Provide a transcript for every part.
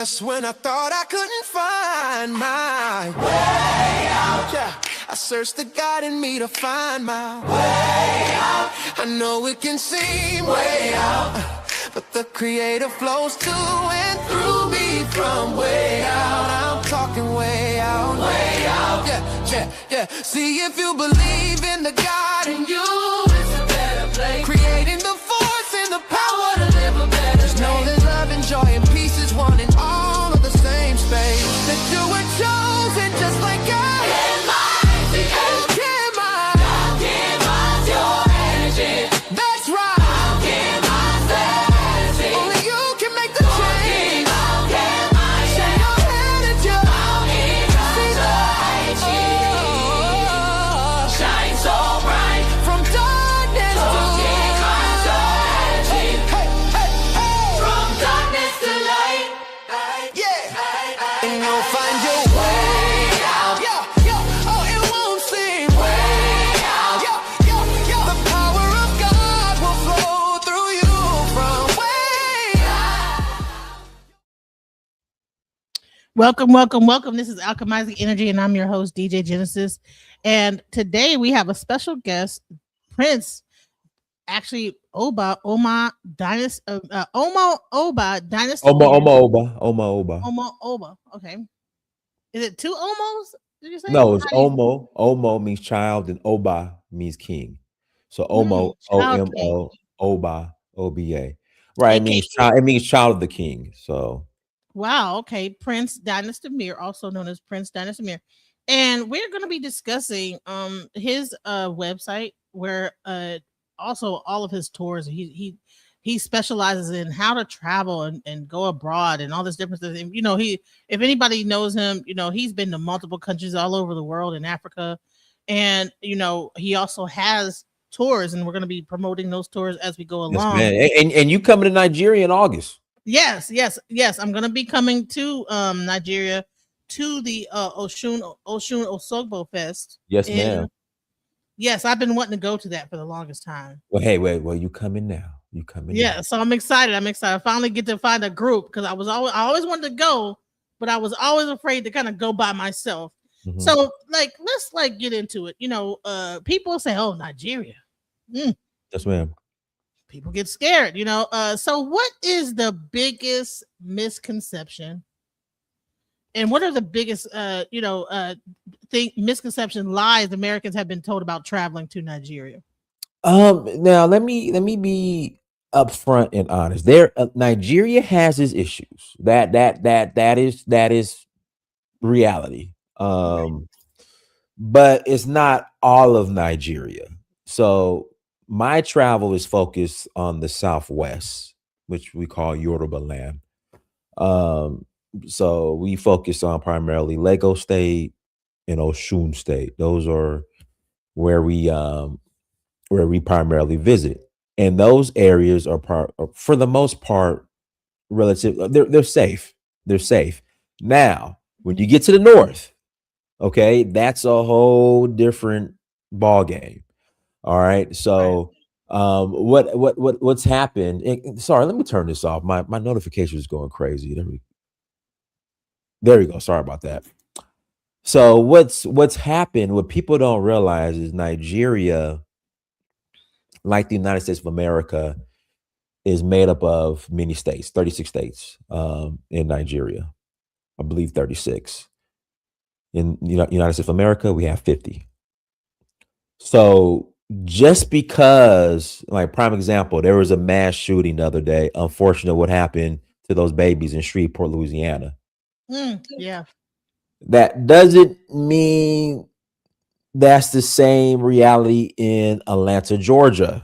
Just when I thought I couldn't find my way out, yeah, I searched the God in me to find my way out. I know it can seem way out, but the Creator flows to and through me from way out. I'm talking way out, yeah. See, if you believe in the God in you, it's a better place. Creating the force and the power to live a better life. Just know that love and joy and peace is one in all of the same space. That you were chosen just like God. Can mighty, can my God give us your energy? That's right. How can my blessing? Only you can make the change. How can my share your energy? How can I see the shine so bright from darkness to light? From darkness to light. Yeah, and you'll find your way out. Yeah, oh, it won't seem way out. Yeah, the power of God will flow through you from way out. Welcome. This is Alchemizing Energy, and I'm your host, DJ Genesis. And today we have a special guest, Prince. Actually, Oma Dynast Oba. Okay. Is it two Omos? Did you say? No, it's Omo. Omo means child, and Oba means king. So Omo, child Omo, Oba, Oba. Right. It AKA means child. It means child of the king. So Wow. Okay. Prince Dynast Amir, also known as Prince Dynast Amir. And we're going to be discussing his website where also all of his tours. He specializes in how to travel and go abroad and all this different stuff. And, if anybody knows him, he's been to multiple countries all over the world in Africa. And, he also has tours, and we're going to be promoting those tours as we go along. yes, man. And you coming to Nigeria in August? Yes. I'm going to be coming to Nigeria to the Oshun Osogbo Fest. Yes, ma'am. Yes, I've been wanting to go to that for the longest time. Well, hey, well, you coming now? You coming? Yeah, now. so I'm excited. I finally get to find a group because I always wanted to go, but I was always afraid to kind of go by myself. Mhm. So let's get into it. People say, "Oh, Nigeria." Yes, ma'am. People get scared. So what is the biggest misconception? And what are the biggest, misconception lies Americans have been told about traveling to Nigeria? Now let me be upfront and honest. Nigeria has its issues. That is reality. But it's not all of Nigeria. So my travel is focused on the Southwest, which we call Yoruba land. So we focus on primarily Lagos State and Osun State. Those are where we primarily visit, and those areas are for the most part relative. They're safe. They're safe. Now, when you get to the north, okay, that's a whole different ball game. All right, so. What's happened? Sorry, let me turn this off. My notification is going crazy. There we go. Sorry about that. So what's happened, what people don't realize is Nigeria, like the United States of America, is made up of many states, 36 states in Nigeria. I believe 36. In United States of America, we have 50. So just because, like, prime example, there was a mass shooting the other day. Unfortunate what happened to those babies in Shreveport, Louisiana. Yeah. That doesn't mean that's the same reality in Atlanta, Georgia.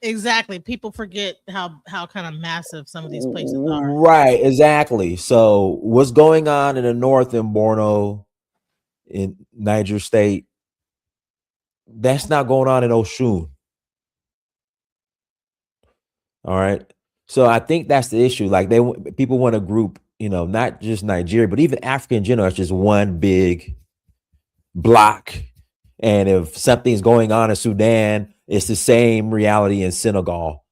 Exactly. People forget how kind of massive some of these places are. Right, exactly. So what's going on in the north in Borno, in Niger State, that's not going on in Oshun. All right. So I think that's the issue. Like people want to group, not just Nigeria, but even Africa in general, it's just one big block. And if something's going on in Sudan, it's the same reality in Senegal.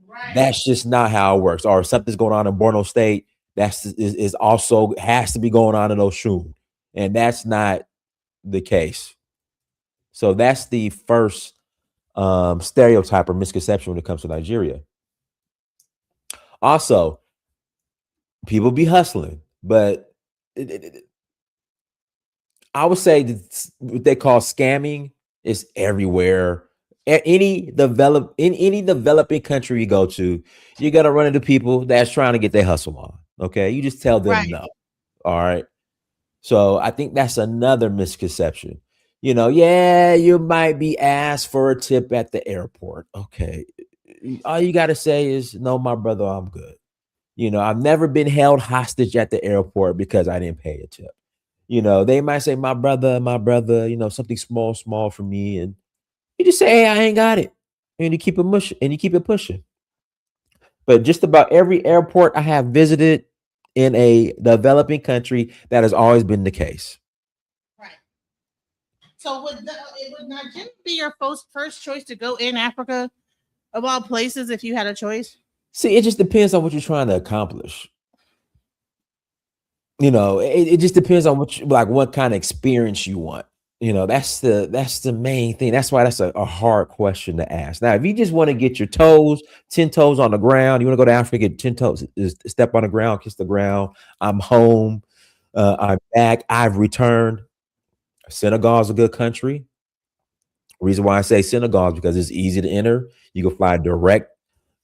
Right. That's just not how it works. Or if something's going on in Borno State, That's is also has to be going on in Oshun, and that's not the case. So that's the first stereotype or misconception when it comes to Nigeria. Also, people be hustling, but I would say that what they call scamming is everywhere. In any developing country you go to, you're gonna run into people that's trying to get their hustle on. Okay, you just tell them Right. no. All right. So I think that's another misconception. Yeah, you might be asked for a tip at the airport. Okay. All you got to say is, no, my brother, I'm good. I've never been held hostage at the airport because I didn't pay a tip. They might say, my brother, something small, small for me. And you just say, hey, I ain't got it. And you keep it pushing. But just about every airport I have visited in a developing country, that has always been the case. Right. So would Nigeria be your first choice to go in Africa of all places if you had a choice? See, it just depends on what you're trying to accomplish. It just depends on what kind of experience you want. That's the main thing. That's why that's a hard question to ask. Now, if you just want to get your 10 toes on the ground, you want to go to Africa, get 10 toes, step on the ground, kiss the ground. I'm home. I'm back. I've returned. Senegal is a good country. Reason why I say Senegal is because it's easy to enter. You can fly direct,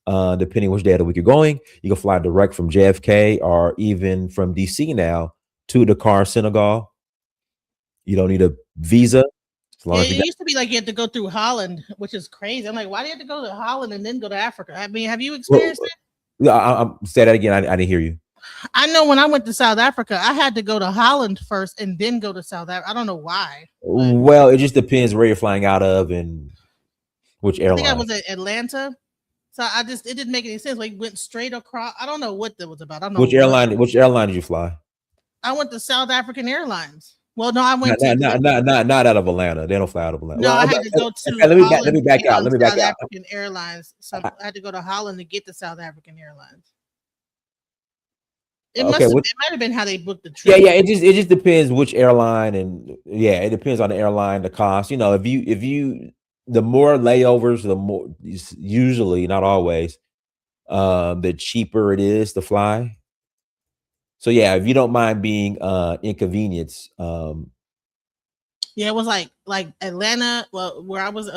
depending which day of the week you're going. You can fly direct from JFK or even from DC now to Dakar, Senegal. You don't need a visa. As long Yeah, as you it got. used to be like you had to go through Holland, which is crazy. I'm like, why do you have to go to Holland and then go to Africa? I mean, have you experienced it? Say that again. I didn't hear you. I know when I went to South Africa, I had to go to Holland first and then go to South Africa. I don't know why. Well, it just depends where you're flying out of and which I think I airline. was at Atlanta. So it didn't make any sense. Like went straight across. I don't know what that was about. I don't know Which airline? Which airline did you fly? I went to South African Airlines. Well, no, I Not, went to not out of Atlanta. They don't fly out of Atlanta. no, Well, I okay, had to go to okay, let Holland me to back get out. on Let me back South out. African Airlines. So I had to go to Holland to get the South African Airlines. It Okay, it might have been how they booked the trip. yeah. It just depends which airline, and yeah, it depends on the airline, the cost. If you the more layovers, the more usually, not always, the cheaper it is to fly. So yeah, if you don't mind being inconvenienced, Yeah, it was like Atlanta. Well, where I was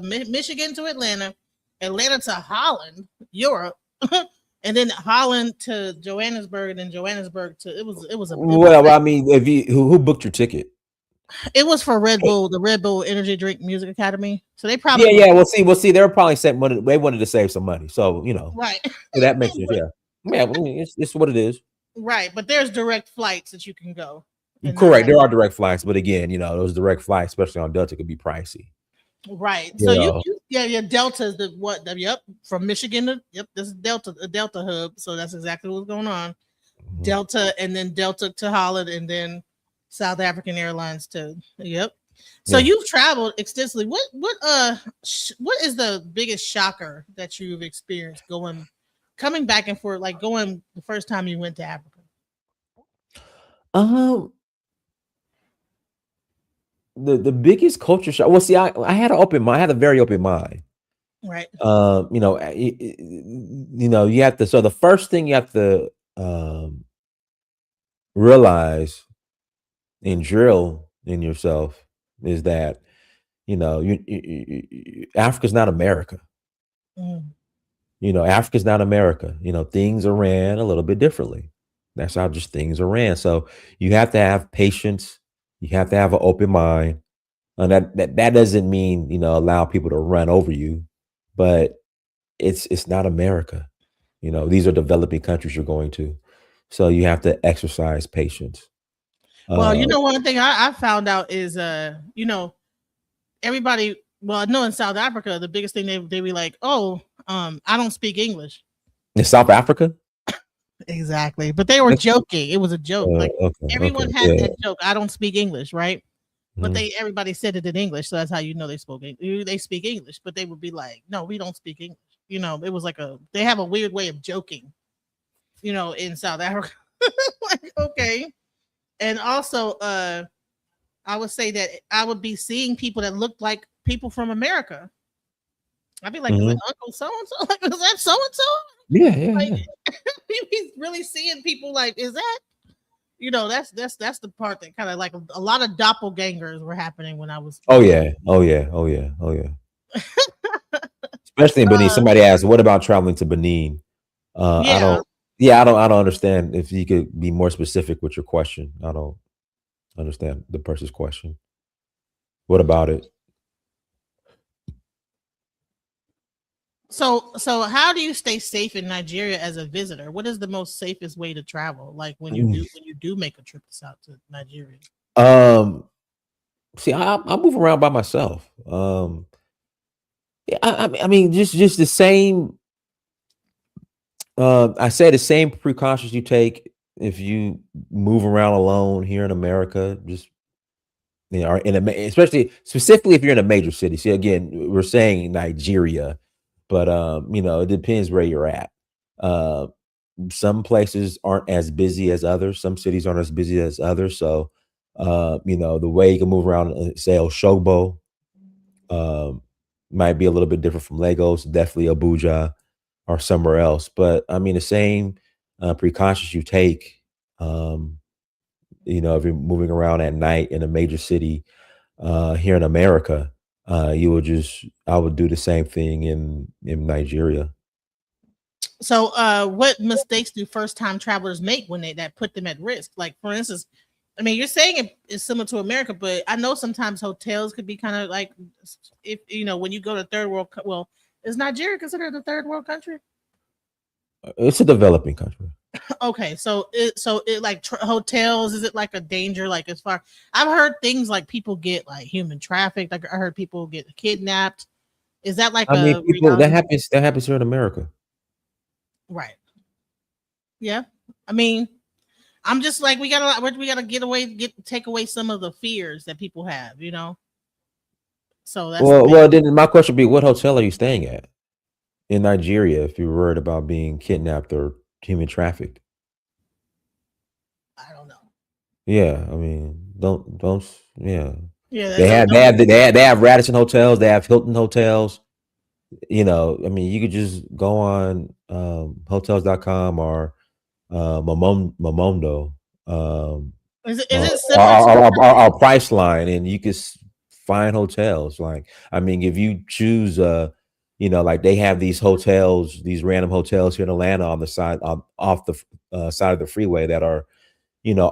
Michigan to Atlanta, Atlanta to Holland, Europe, and then Holland to Johannesburg, and then Johannesburg to well, I mean, if you who booked your ticket? it was for Red Bull, the Red Bull Energy Drink Music Academy. So they probably Yeah. We'll see. They're probably saving money. They wanted to save some money, so right. that makes sense. Yeah, yeah. It's what it is. Right, but there's direct flights that you can go. Correct. There are direct flights, but again, those direct flights, especially on Delta, could be pricey. Right. So yeah, Delta is yep, from Michigan to this is a Delta hub. So that's exactly what's going on. Mm-hmm. Delta and then Delta to Holland and then South African Airlines to yep. So you've traveled extensively. What is the biggest shocker that you've experienced coming back and forth, like going the first time you went to Africa? The biggest culture shock. Well, see, I had an open mind. I had a very open mind. Right. You have to. So the first thing you have to realize and drill in yourself is that Africa's not America. Africa's not America. Things are ran a little bit differently. That's how just things are ran. So you have to have patience. You have to have an open mind. And that doesn't mean, allow people to run over you, but it's not America. These are developing countries you're going to. So you have to exercise patience. Well, one thing I found out is, everybody, well, I know in South Africa, the biggest thing they be like, oh, I don't speak English. In South Africa? Exactly. But they were joking. It was a joke. Everyone had that joke. I don't speak English, right? But everybody said it in English, so that's how they speak English. But they would be like, "No, we don't speak English." It was like they have a weird way of joking. in South Africa. Like, okay. And also, I would say that I would be seeing people that looked like people from America. I'd be like, is it Mhm. Uncle so and so? Like, is that so and so? Yeah, yeah, Like, yeah. he's really seeing people like, is that? That's the part that kind of like a lot of doppelgangers were happening when I was Oh growing up. yeah, oh yeah, oh yeah, oh yeah. Especially in Benin. Uh, Somebody asked, "What about traveling to Benin?" I yeah. don't. Yeah, I don't understand. If you could be more specific with your question, I don't understand the person's question. What about it? So how do you stay safe in Nigeria as a visitor? What is the most safest way to travel? Like when you do make a trip out to Nigeria. Um, See, I move around by myself. Yeah, I mean, just the same. I say the same precautions you take if you move around alone here in America. Just or especially specifically if you're in a major city. See, again, we're saying Nigeria, but it depends where you're at. Uh, some places aren't as busy as others. Some cities aren't as busy as others. So, the way you can move around, say Oshogbo, um, might be a little bit different from Lagos, definitely Abuja or somewhere else. But I mean, the same precautions you take, um, if you're moving around at night in a major city here in America, I would do the same thing in Nigeria. So what mistakes do first time travelers make when that put them at risk? Like for instance, I mean you're saying it is similar to America, but I know sometimes hotels could be kind of like if when you go to third world well, is Nigeria considered a third world country? It's a developing country. Okay, so it like hotels, is it like a danger? Like as far I've heard things like people get like human trafficked. Like I heard people get kidnapped. Is that like I mean, a people reality? that happens here in America. Right. Yeah. I mean, I'm just like we gotta take away some of the fears that people have. So that's the Well, main. then my question would be, what hotel are you staying at in Nigeria if you're worried about being kidnapped or human trafficked? I don't know. Yeah, I mean, yeah. Yeah, They don't have they don't. have they have Radisson hotels, they have Hilton hotels. I mean, you could just go on hotels.com or Momondo, um, Is it similar to our Priceline, and you can find hotels. Like, I mean, if you choose, like they have these hotels, these random hotels here in Atlanta on the side, off the side of the freeway that are,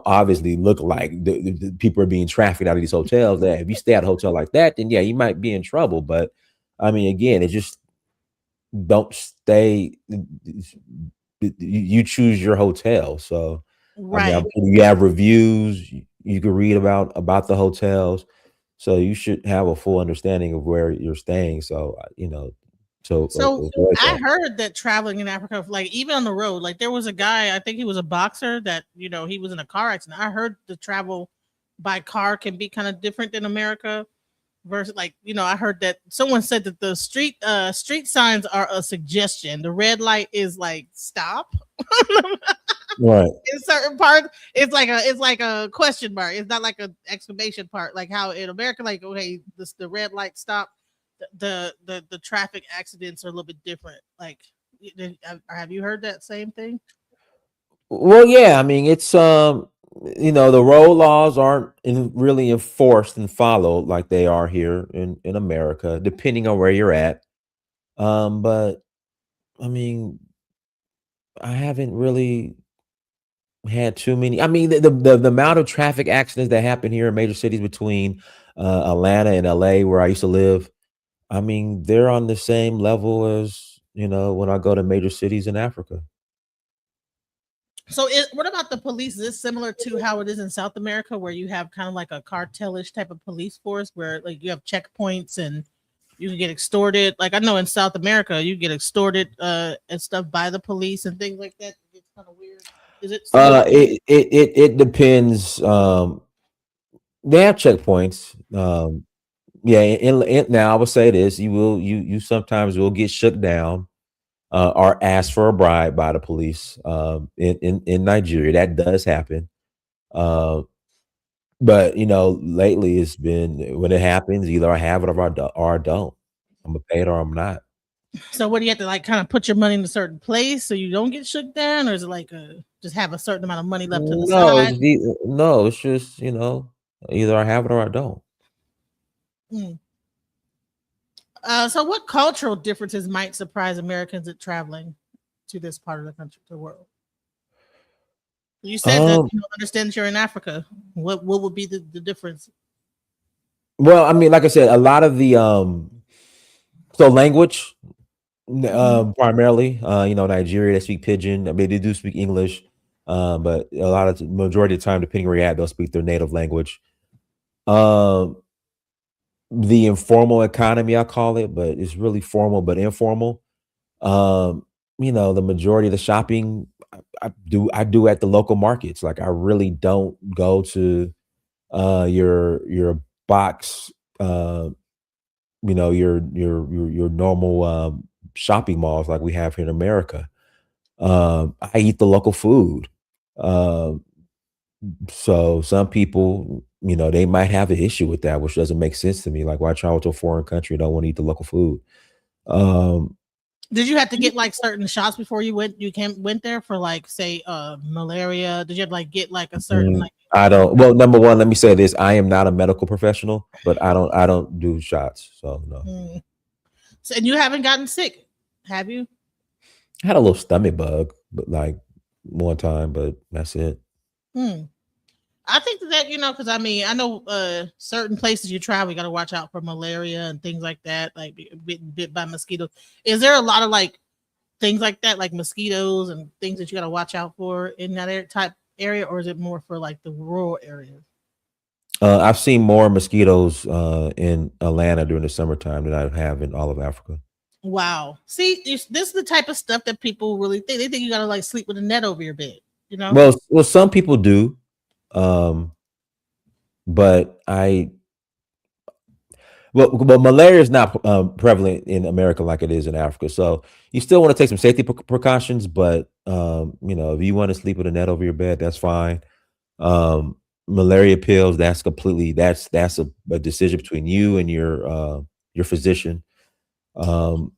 obviously look like the people are being trafficked out of these hotels. That if you stay at a hotel like that, then yeah, you might be in trouble. But I mean, again, it just don't stay. You choose your hotel. So I mean, right? you have reviews. You can read about the hotels, so you should have a full understanding of where you're staying. So So avoid I that. heard that traveling in Africa, like even on the road, like there was a guy, I think he was a boxer that he was in a car accident. I heard the travel by car can be kind of different in America versus like I heard that someone said that the street signs are a suggestion. The red light is like stop. Right. In certain parts, it's like a question mark. It's not like an exclamation part. Like how in America, like okay, the red light stop. The traffic accidents are a little bit different. Like, have you heard that same thing? Well, yeah. I mean, it's the road laws aren't really enforced and followed like they are here in America, depending on where you're at. But I mean, I haven't really had too many. I mean, the amount of traffic accidents that happen here in major cities between Atlanta and LA, where I used to live, I mean, they're on the same level as when I go to major cities in Africa. So, what about the police? Is this similar to how it is in South America, where you have kind of like a cartelish type of police force, where like you have checkpoints and you can get extorted? Like I know in South America, you get extorted and stuff by the police and things like that. It's kind of weird. Is it similar to that? It depends. They have checkpoints. Yeah. Now I would say this: you sometimes will get shook down. are asked for a bribe by the police in Nigeria. That does happen. Uh, but lately it's been when it happens, either I have it or I don't. I'm gonna pay it or I'm not. So what do you have to like kind of put your money in a certain place so you don't get shook down, or is it like just have a certain amount of money left to the No, side? it's just either I have it or I don't. Hmm. So what cultural differences might surprise Americans at traveling to this part of the country, the world? You said that Um, you understand that you're in Africa. What would be the difference? well, I mean, like I said, a lot of the so language Mhm. primarily, Nigeria, they speak pidgin. I mean, they do speak English, but a lot of majority of the time, depending where you're at, they'll speak their native language. Um, the informal economy, I call it, but it's really formal but informal. Um, the majority of the shopping I do at the local markets. Like I really don't go to your box your normal shopping malls like we have here in America. I eat the local food. Um, so some people, they might have an issue with that, which doesn't make sense to me. Like, why travel to a foreign country and don't want to eat the local food? Um, Did you have to get like certain shots before went there for like say malaria? Did you have to like get like a certain like I don't. Well, number one, let me say this: I am not a medical professional, but I don't do shots. So no. mm. So, and you haven't gotten sick, have you? I had a little stomach bug, but like one time, but that's it. Hmm. I think that because I mean, I know certain places you travel, you got to watch out for malaria and things like that, like bit by mosquitoes. Is there a lot of like things like that, like mosquitoes and things that you got to watch out for in that type area, or is it more for like the rural areas? I've seen more mosquitoes in Atlanta during the summertime than I have in all of Africa. Wow. See, this is the type of stuff that people really think. They think you got to like sleep with a net over your bed, you know? Well, some people do, um, but but malaria is not prevalent in America like it is in Africa. So you still want to take some safety precautions, but if you want to sleep with a net over your bed, that's fine. Malaria pills, that's a decision between you and your physician. Um,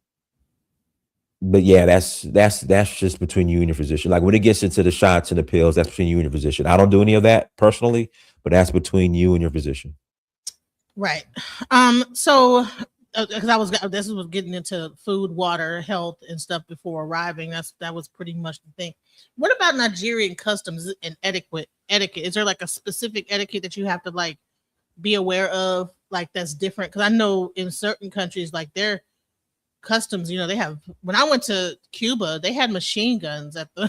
but yeah, that's just between you and your physician. Like when it gets into the shots and the pills, that's between you and your physician. I don't do any of that personally, but that's between you and your physician. Right. So because this was getting into food, water, health, and stuff before arriving. That was pretty much the thing. What about Nigerian customs and etiquette? Etiquette, is there like a specific etiquette that you have to like be aware of, like that's different? Because I know in certain countries, like their customs, they have. When I went to Cuba, they had machine guns at the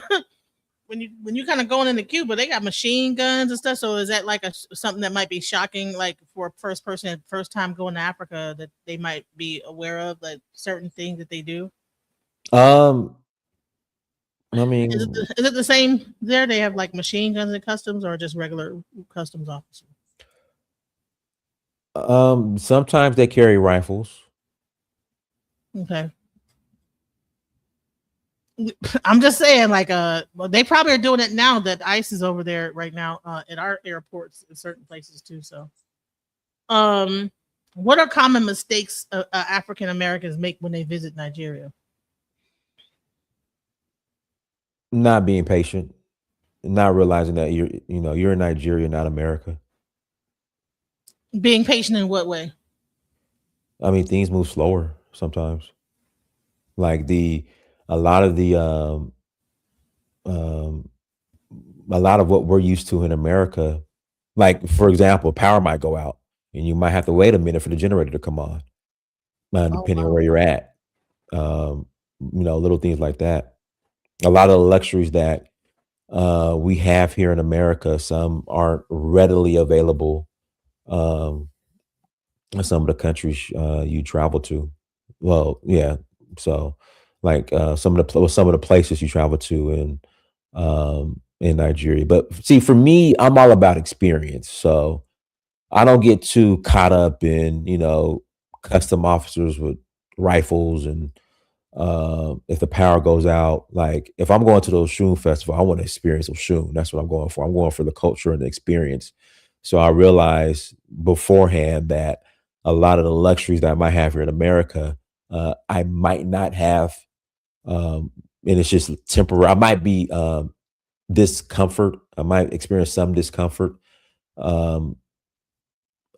when you kind of going into Cuba, they got machine guns and stuff. So is that like something that might be shocking, like for a first time going to Africa, that they might be aware of, like certain things that they do? Um, I Is it mean, is it the same there? They have like machine guns and customs, or just regular customs officers? sometimes they carry rifles. Okay. I'm just saying, like, well, they probably are doing it now that ICE is over there right now, at our airports in certain places too. So, um, what are common mistakes African Americans make when they visit Nigeria? Not being patient, not realizing that you're in Nigeria, not America. Being patient in what way? I mean, things move slower sometimes. Like a lot of the um a lot of what we're used to in America, like for example, power might go out and you might have to wait a minute for the generator to come on, Oh depending on wow. where you're at. Um, little things like that. A lot of the luxuries that we have here in America, some aren't readily available um, in some of the countries you travel to. Well, yeah. So, like some of the places you travel to in Nigeria. But see, for me, I'm all about experience. So I don't get too caught up in custom officers with rifles and If the power goes out, like if I'm going to those Oshun festival, I want to experience Oshun. That's what I'm going for. I'm going for the culture and the experience. So I realized beforehand that a lot of the luxuries that I might have here in America, I might not have, and it's just temporary. I might be discomfort. I might experience some discomfort um,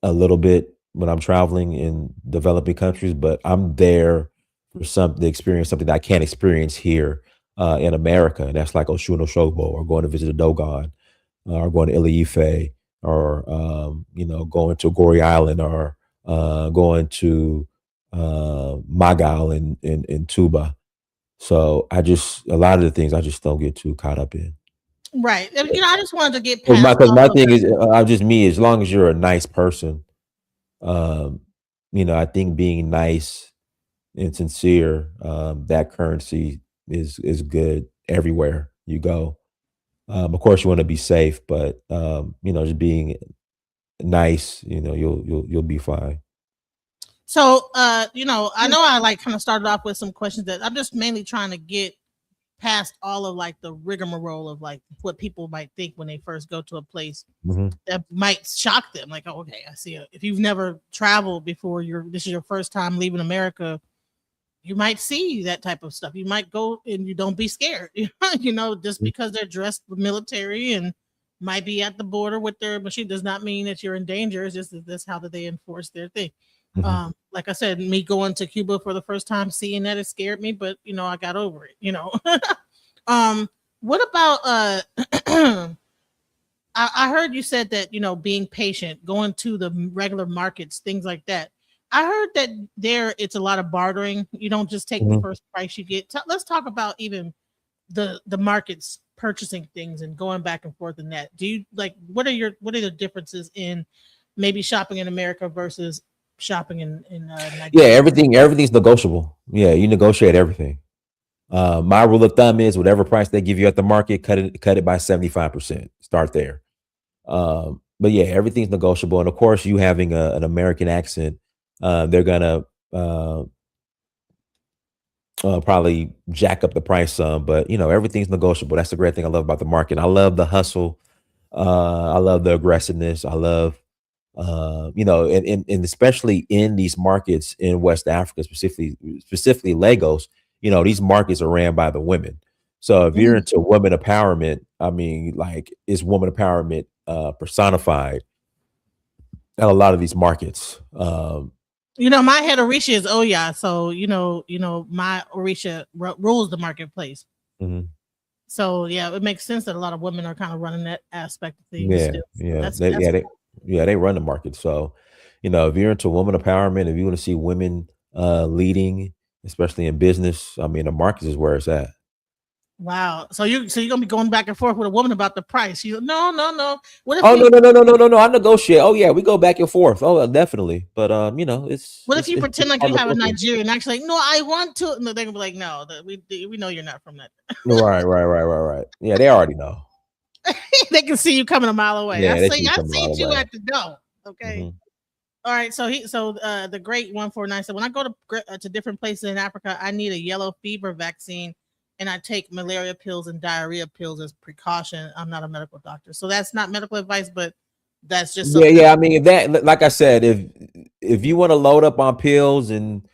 a little bit when I'm traveling in developing countries, but I'm there for something to experience something that I can't experience here in America, and that's like Oshun Oshogbo, or going to visit a Dogon, or going to Ile-Ife, or going to Goree Island, or going to Magal in Tuba. So a lot of the things I just don't get too caught up in. Right. I just wanted to get Because past my all of thing that. is, just me. As long as you're a nice person, um, I think being nice and sincere, that currency is good everywhere you go. Of course, you want to be safe, but just being nice, you'll be fine. So, I know I like kind of started off with some questions that I'm just mainly trying to get past all of like the rigmarole of like what people might think when they first go to a place Hmm. that might shock them. Like, oh, okay, I see it. If you've never traveled before, this is your first time leaving America, you might see that type of stuff. You might go and you don't be scared, just because they're dressed military and might be at the border with their machine does not mean that you're in danger. It's just that that's how they enforce their thing. Hmm. Like I said, me going to Cuba for the first time, seeing that, it scared me, but I got over it. um, what about I heard you said that being patient, going to the regular markets, things like that. I heard that there it's a lot of bartering. You don't just take the Hmm. first price you get. Let's talk about even the markets purchasing things and going back and forth in that. Do you like what are the differences in maybe shopping in America versus shopping in Yeah, Nigeria? everything's negotiable. Yeah, you negotiate everything. My rule of thumb is whatever price they give you at the market, cut it by 75%. Start there. But yeah, everything's negotiable, and of course, you having an American accent, they're gonna uh, probably jack up the price some. But everything's negotiable. That's the great thing I love about the market. I love the hustle. I love the aggressiveness. I love and especially in these markets in West Africa, specifically Lagos. These markets are ran by the women. So if you're Mm. into women empowerment, I mean, like, it's woman empowerment personified at a lot of these markets. My head Orisha is Oya, so my Orisha rules the marketplace. Mhm. So yeah, it makes sense that a lot of women are kind of running that aspect of things Yeah, still. So yeah, that's cool. they run the market. So, if you're into woman empowerment, if you want to see women leading, especially in business, I mean, the markets is where it's at. Wow. So you're gonna be going back and forth with a woman about the price. She's like, no, no, no. What if Oh, no, you no, no, no, no, no, no. I negotiate. Oh yeah, we go back and forth. Oh, definitely. But it's what if it's you it's, pretend it's like all you have a negotiable. Nigerian accent? Like, no, I want to. No, they're gonna be like, no, we know you're not from that. Right, right, right, right, right. Yeah, they already know. They can see you coming a mile away. Yeah, they see I coming a see lot you away. at the door. Okay. Hmm. All right. So the great 149 said when I go to different places in Africa, I need a yellow fever vaccine, and I take malaria pills and diarrhea pills as precaution. I'm not a medical doctor, so that's not medical advice, but that's just Yeah, something. yeah. I mean, if that, like I said, if you want to load up on pills and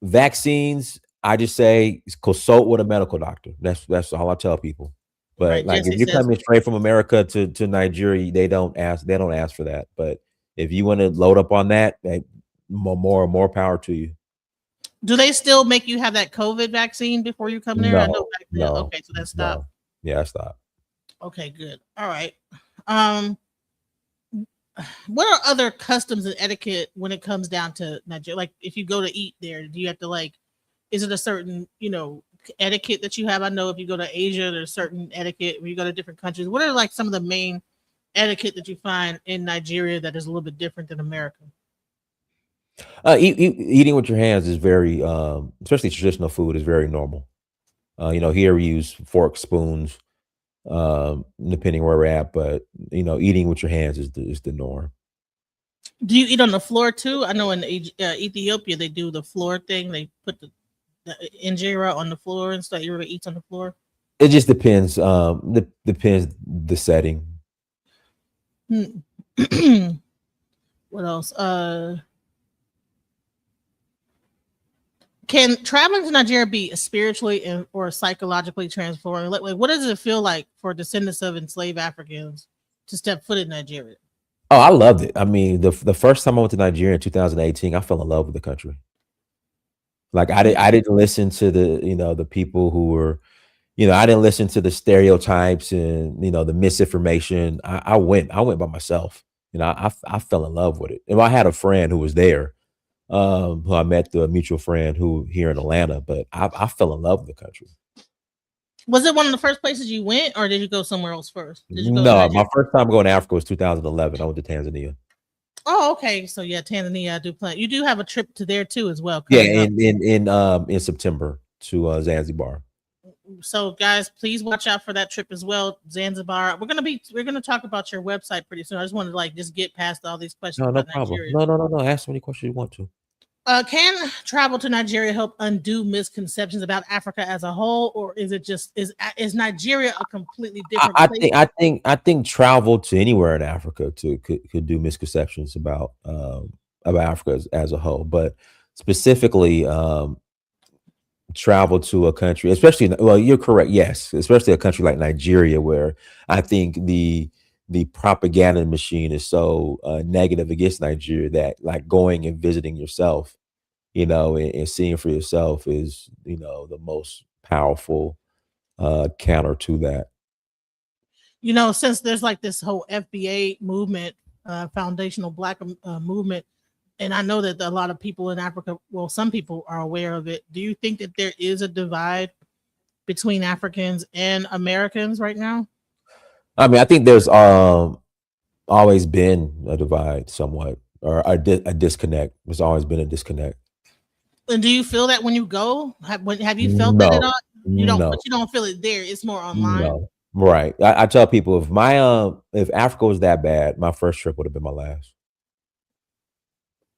vaccines, I just say consult with a medical doctor. That's all I tell people. But Right. like, if Jesse you're says coming straight from America to Nigeria, they don't ask for that. But if you want to load up on that, more power to you. do they still make you have that COVID vaccine before you come there? I know No, back then. no, Okay, so that stopped. no. Yeah, stop. Okay, good. All right. Um, what are other customs and etiquette when it comes down to Nigeria? Like, if you go to eat there, do you have to like? Is it a certain etiquette that you have? I know if you go to Asia, there's certain etiquette. When you go to different countries, what are like some of the main etiquette that you find in Nigeria that is a little bit different than America? Eating with your hands is very, especially traditional food, is very normal. Here we use forks, spoons, depending where we're at, but eating with your hands is the norm. Do you eat on the floor too? I know in Ethiopia they do the floor thing. They put the injera on the floor and stuff. You ever eat on the floor? It just depends. Depends the setting. Hmm. What else? Can traveling to Nigeria be spiritually or psychologically transforming? Like, what does it feel like for descendants of enslaved Africans to step foot in Nigeria? Oh, I loved it. I mean, the first time I went to Nigeria in 2018, I fell in love with the country. Like I didn't listen to the people who were, I didn't listen to the stereotypes and the misinformation. I went by myself. I fell in love with it. And I had a friend who was there, who I met through a mutual friend who here in Atlanta, but I fell in love with the country. Was it one of the first places you went, or did you go somewhere else first? Did you go to No, Nigeria? my first time going to Africa was 2011. I went to Tanzania. Oh, okay. So yeah, Tanzania. I do plan. You do have a trip to there too, as well. Yeah, Coming up. in September to Zanzibar. So guys, please watch out for that trip as well. Zanzibar. We're gonna talk about your website pretty soon. I just wanted to just get past all these questions No about problem. Nigeria. No. Ask so many questions you want to. Can travel to Nigeria help undo misconceptions about Africa as a whole, or is it just is Nigeria a completely different place? I think travel to anywhere in Africa could do misconceptions about Africa as a whole, but specifically travel to a country, especially, well, you're correct, yes, especially a country like Nigeria, where I think the propaganda machine is so negative against Nigeria that like going and visiting yourself, and seeing for yourself is the most powerful counter to that. Since there's like this whole FBA movement, foundational Black movement, and I know that a lot of people in Africa, well, some people are aware of it. Do you think that there is a divide between Africans and Americans right now? I mean, I think there's always been a divide somewhat, or a disconnect. There's always been a disconnect. And do you feel that when you go? Have you felt that at No, all? You don't, no, but you don't feel it there. It's more online. no. Right. I tell people if Africa was that bad, my first trip would have been my last.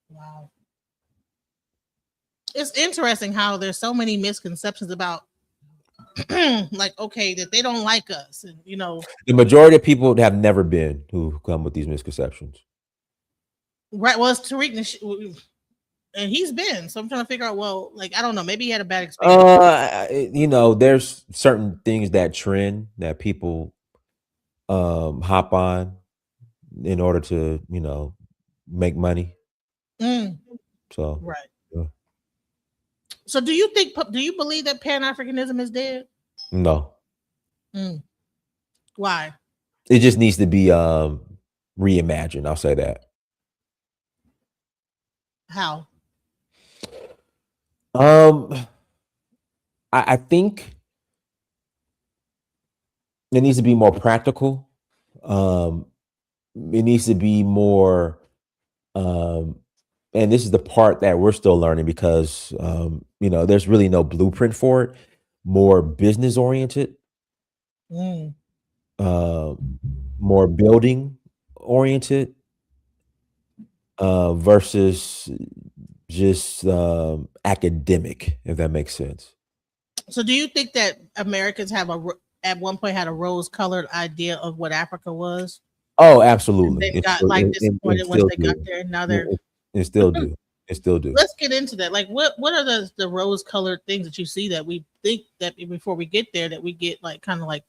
Wow. It's interesting how there's so many misconceptions about like, okay, that they don't like us, and The majority of people have never been who come with these misconceptions. right. Well, it's Tariq and he's been, so I'm trying to figure out, well, like, I don't know, maybe he had a bad experience. There's certain things that trend that people hop on in order to make money. So Right. yeah. So do you believe that Pan-Africanism is dead? No, Why? it just needs to be reimagined. I'll say that. How? I think it needs to be more practical. It needs to be more, and this is the part that we're still learning because there's really no blueprint for it. More business oriented, more building oriented, versus just academic, if that makes sense. So do you think that Americans at one point had a rose-colored idea of what Africa was? Oh, absolutely. And they got disappointed once they got there. Now they're it still do. It still do. Let's get into that. Like, what are the rose-colored things that you see that we think that before we get there that we get like kind of like,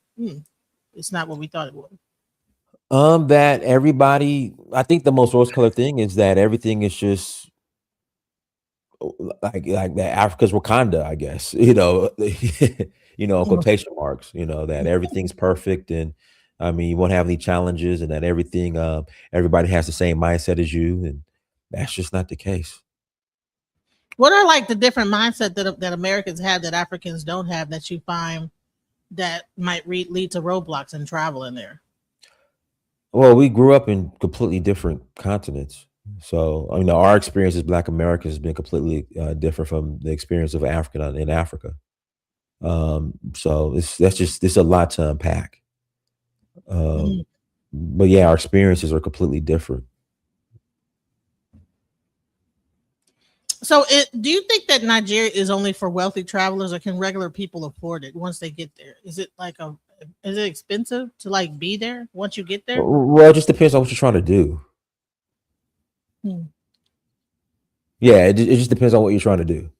it's not what we thought it was. That everybody, I think the most rose-colored thing is that everything is just like that Africa's Wakanda, I guess. Quotation marks. That everything's perfect, and I mean you won't have any challenges, and that everybody has the same mindset as you, and that's just not the case. What are like the different mindset that Americans have that Africans don't have that you find that might lead to roadblocks in travel in there? Well, we grew up in completely different continents. So, our experience as Black Americans has been completely different from the experience of African in Africa. So it's a lot to unpack. But yeah, our experiences are completely different. So, do you think that Nigeria is only for wealthy travelers, or can regular people afford it once they get there? Is it like is it expensive to like be there once you get there? Well, it just depends on what you're trying to do. Hmm. Yeah, it just depends on what you're trying to do,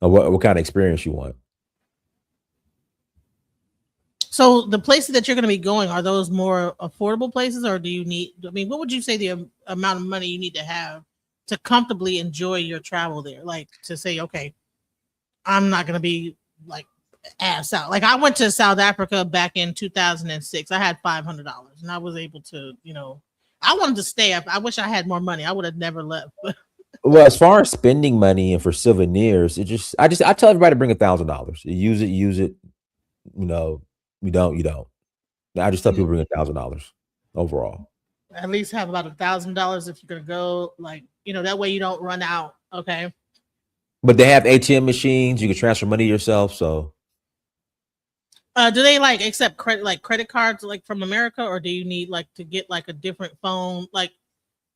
or what kind of experience you want. So, the places that you're going to be going, are those more affordable places, or do you need? I mean, what would you say the amount of money you need to have to comfortably enjoy your travel there? Like to say, okay, I'm not going to be like ass out. Like I went to South Africa back in 2006. I had $500 and I was able to, I wanted to stay up. I wish I had more money. I would have never left. Well, as far as spending money and for souvenirs, I tell everybody to bring $1,000. Use it. You know, you don't. I just tell people bring $1,000 overall. At least have about $1,000 if you're gonna go. Like that way you don't run out. Okay. But they have ATM machines. You can transfer money yourself. So, Do they like accept credit cards like from America, or do you need like to get like a different phone? Like,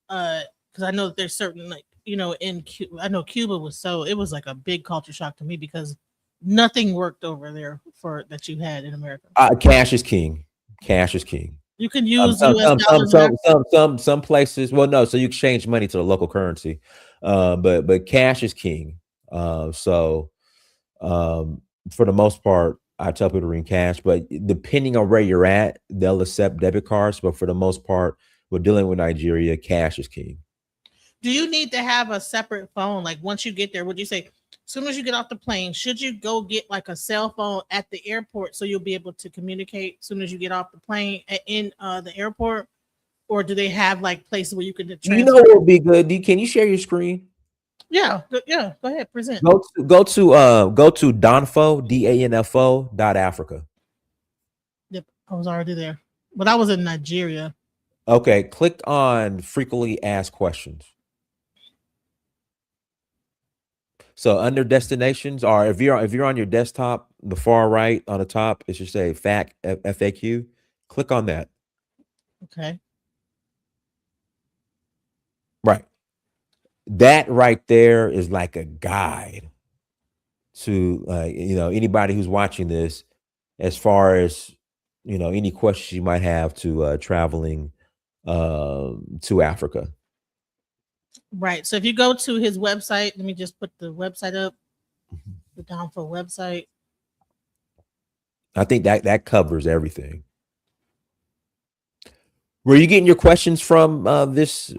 because I know that there's certain like in Cuba, I know Cuba it was like a big culture shock to me because nothing worked over there for that you had in America. cash is king. Cash is king. You can use US dollars. Some places. Well, no. So you exchange money to the local currency, but cash is king. So for the most part, I tell people to bring cash. But depending on where you're at, they'll accept debit cards. But for the most part, we're dealing with Nigeria. Cash is king. Do you need to have a separate phone? Like once you get there, would you say, as soon as you get off the plane, should you go get like a cell phone at the airport so you'll be able to communicate as soon as you get off the plane in the airport? Or do they have like places where you can transfer? You know what would be good? Can you share your screen? Yeah. Go ahead. Present. Go to Danfo DANFO.Africa. Yep. I was already there, but I was in Nigeria. Okay, click on frequently asked questions. So under destinations, or if you're on your desktop, the far right on the top, it should say FAQ. Click on that. Okay. Right. That right there is like a guide to anybody who's watching this, as far as any questions you might have to traveling to Africa. Right. So if you go to his website, let me just put the website up, the Downfall website. I think that covers everything. Were you getting your questions from this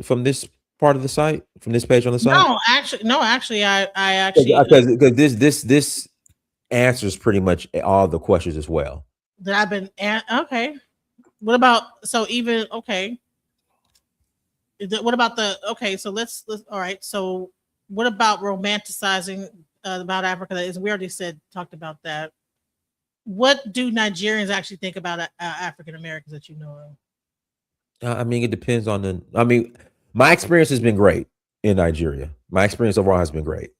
part of the site, from this page on the site? No, actually, I actually because this answers pretty much all the questions as well. That I've been okay. What about okay? What about so let's all right. So what about romanticizing about Africa? We already talked about that. What do Nigerians actually think about African Americans that you know of? I mean, it depends on my experience has been great in Nigeria. My experience overall has been great.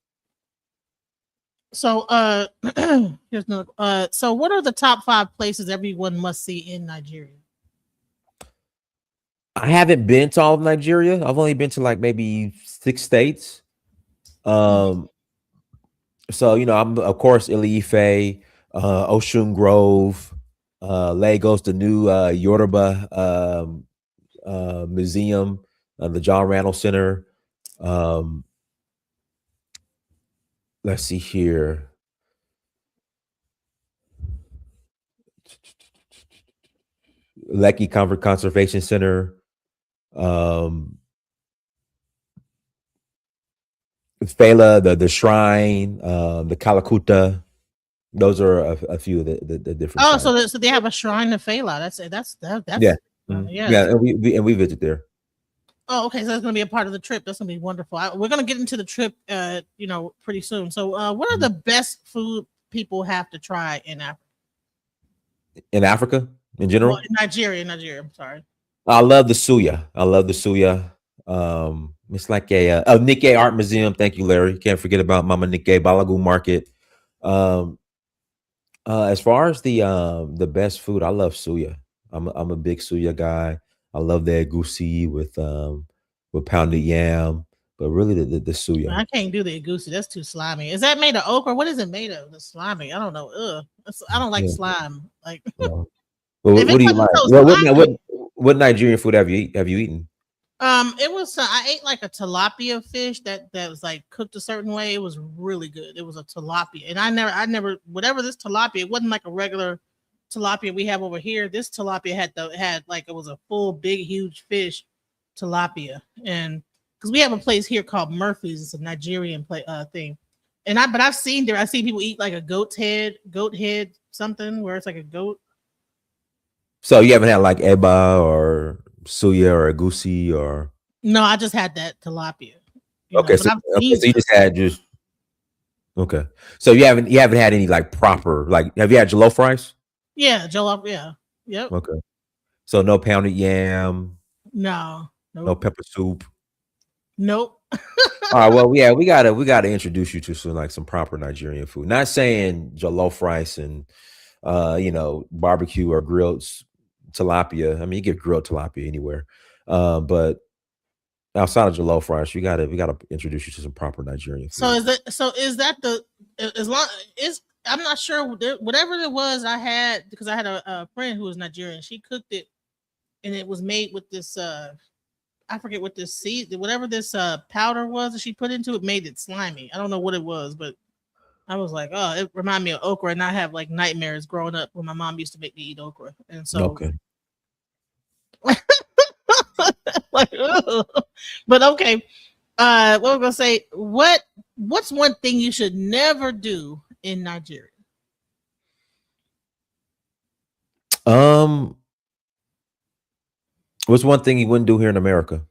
So here's another. So what are the top 5 places everyone must see in Nigeria? I haven't been to all of Nigeria. I've only been to like maybe 6 states. So I'm of course Ile-Ife, Ocean Grove, Lagos, the new Yoruba museum, the John Randall Center. Let's see here. Lekki Conservation Center. Fela, the shrine, the Kalakuta. Those are a few of the different. Oh, so they have a shrine to Fela. That's yeah. Yeah, and we visit there. Oh, okay. So that's going to be a part of the trip. That's going to be wonderful. We're going to get into the trip, pretty soon. So, what are the best food people have to try in Africa? In Africa, in general, in Nigeria. I'm sorry. I love the suya. It's like a Nikkei art museum. Thank you, Larry. Can't forget about Mama Nikkei Balagu Market. As far as the best food, I love suya. I'm a big suya guy. I love the egusi with pounded yam. but really the suya. I can't do the egusi. That's too slimy. Is that made of okra? What is it made of? The slimy. I don't know. Ugh. I don't like Yeah. slime. Like Yeah. But if what it do you wasn't like? so What slimy. what Nigerian food have you eaten? It was I ate like a tilapia fish that was like cooked a certain way. It was really good. It was a tilapia, and I never whatever this tilapia. It wasn't like a regular tilapia we have over here. This tilapia had like it was a full big huge fish tilapia, and because we have a place here called Murphy's, it's a Nigerian thing, and I've seen there. I see people eat like a goat head something where it's like a goat. So you haven't had like eba or suya or egusi or No, I just had that tilapia, okay, but so I've okay, seen so you stuff. just had just okay. So you haven't had any like proper like have you had jollof rice? Yeah, jollof. Yeah, yep. Okay. So no pounded yam, No, no nope, pepper soup. nope. All right, well, yeah, we gotta introduce you to some like some proper Nigerian food. Not saying jollof rice and barbecue or grilled tilapia. I mean, you get grilled tilapia anywhere. But outside of jollof rice, we gotta introduce you to some proper Nigerian food. So is that the as long is I'm not sure whatever it was I had because I had a friend who was Nigerian. She cooked it and it was made with this I forget what this seed whatever this powder was that she put into it made it slimy. I don't know what it was, but I was like, oh, it reminded me of okra, and I have like nightmares growing up when my mom used to make me eat okra, and so Okay. like, ugh. But okay. What we're gonna say? What's one thing you should never do in Nigeria? Um, what's one thing you wouldn't do here in America?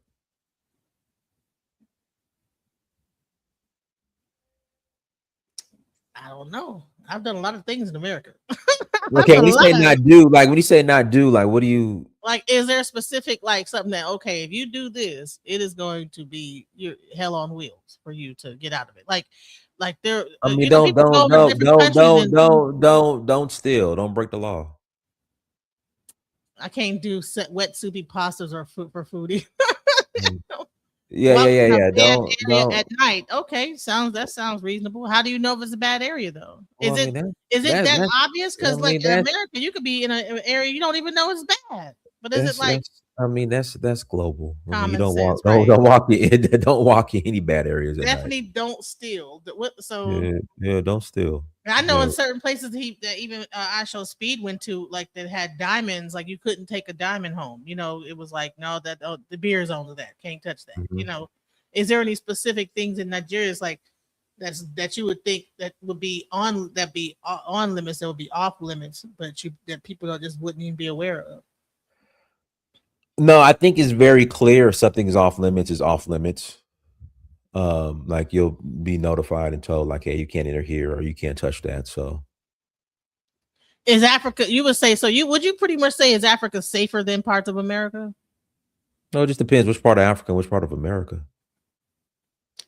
I don't know. I've done a lot of things in America. I've Okay, done when a you say lot of not do, like when you say not do, like what do you like. Is there a specific like something that okay, if you do this, it is going to be your hell on wheels for you to get out of it? Like there, I mean, people go over to different countries and don't steal. Don't break the law. I can't do wet soupy pastas or food for foodie. Mm. Yeah, yeah, Walk yeah, in a yeah. bad area Don't. at night. Okay, sounds reasonable. How do you know if it's a bad area though? Well, I mean Is it that that's obvious? I Because like mean in America, you could be in an area you don't even know it's bad. But is it like that's I mean that's global. I mean, you common don't sense, walk right? don't walk in don't walk in any bad areas at night. Definitely don't steal. So Yeah, yeah, don't steal. I know Yeah. in certain places that even I show Speed went to like that had diamonds, like you couldn't take a diamond home. It was like no, that the beer is only that can't touch that. Mhm. Is there any specific things in Nigeria? It's like that you would think that would be on limits, that would be off limits, but that people just wouldn't even be aware of. No, I think it's very clear if something is off limits is off limits. Like you'll be notified and told like, hey, you can't enter here or you can't touch that. So Is Africa? You would say so? You pretty much say is Africa safer than parts of America? no, it just depends which part of Africa and which part of America.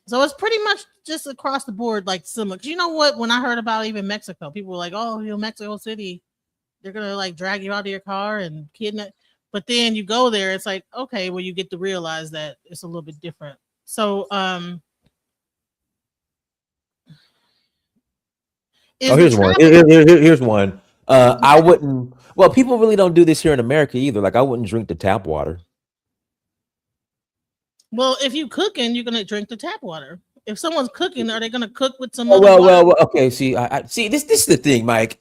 So it's pretty much just across the board, like similar. 'Cause you know what? When I heard about even Mexico, people were like, "Oh, Mexico City, they're gonna like drag you out of your car and kidnap." But then you go there, it's like, okay, well, you get to realize that it's a little bit different. So, Oh, is the here's one. traffic Here's one. I wouldn't. Well, people really don't do this here in America either. Like, I wouldn't drink the tap water. well? If you cooking, you're gonna drink the tap water. If someone's cooking, are they gonna cook with some Oh, other water? well. Okay. See, I see. This is the thing, Mike.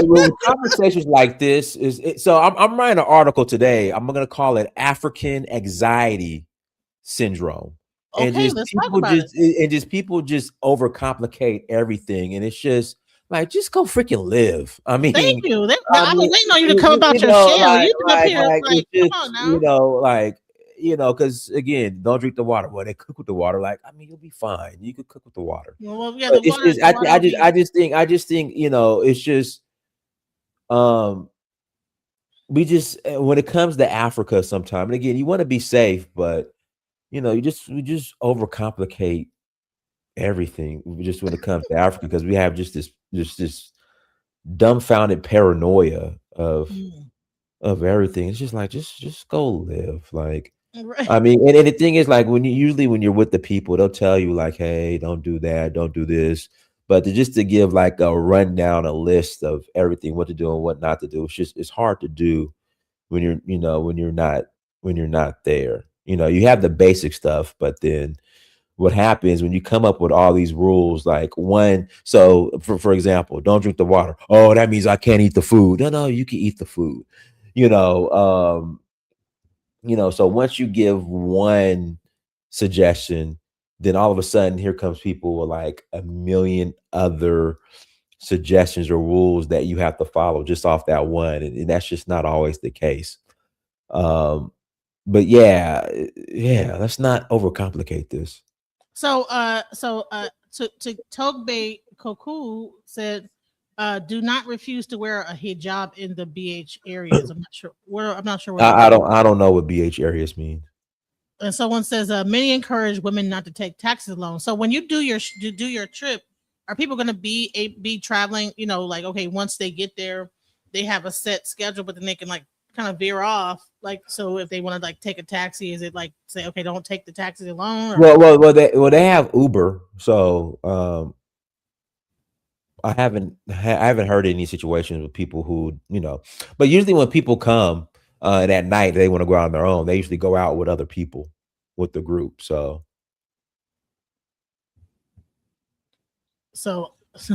With conversations like this so I'm writing an article today. I'm gonna call it African anxiety syndrome, and Okay, let's talk about it. just people just overcomplicate everything, and it's just like just go freaking live. I mean, Thank you. I I was mean, waiting on you to come about your know, shell. You've been up here it's like, come just on now. because again, don't drink the water. Well, they cook with the water. Like, I mean, you'll be fine. You could cook with the water. Well, yeah, But the it's water, just, the water will be. I just think, it's just, um, we just when it comes to Africa, sometime, and again, you want to be safe, but we just overcomplicate everything. Just when it comes to Africa, because we have just this dumbfounded paranoia Mm. of everything. It's just like just go live. Like Right. I mean, and the thing is, like, when you're with the people, they'll tell you like, "Hey, don't do that, don't do this." But just to give like a rundown, a list of everything, what to do and what not to do, it's hard to do when when you're not there. You have the basic stuff, but then what happens when you come up with all these rules, like one, so for example, don't drink the water. Oh, that means I can't eat the food. No, you can eat the food. You know, so once you give one suggestion, then all of a sudden here comes people with like a million other suggestions or rules that you have to follow just off that one. And that's just not always the case. Um, but yeah, let's not overcomplicate this. So Togbe Koku said, do not refuse to wear a hijab in the BH areas. I'm not sure where that is. I don't know what BH areas mean. And someone says, many encourage women not to take taxi loans. So when you do your trip, are people going to be traveling? Like, okay, once they get there, they have a set schedule, but then they can like kind of veer off. Like, so if they want to like take a taxi, is it like say, okay, don't take the taxi alone? Or? They have Uber, so I haven't heard any situations with people who but usually when people come and at night they want to go out on their own, they usually go out with other people with the group. So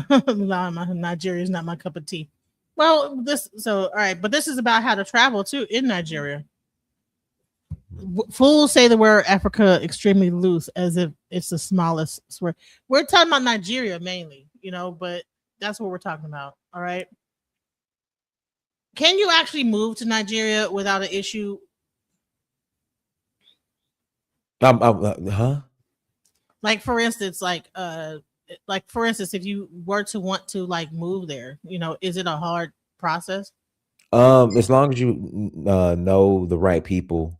Nigeria is not my cup of tea. Well, all right, but this is about how to travel too in Nigeria. Fools say the word Africa extremely loose, as if it's the smallest swear. We're talking about Nigeria mainly, but that's what we're talking about. All right. Can you actually move to Nigeria without an issue? huh? Like for instance, if you were to want to like move there, is it a hard process? As long as you know the right people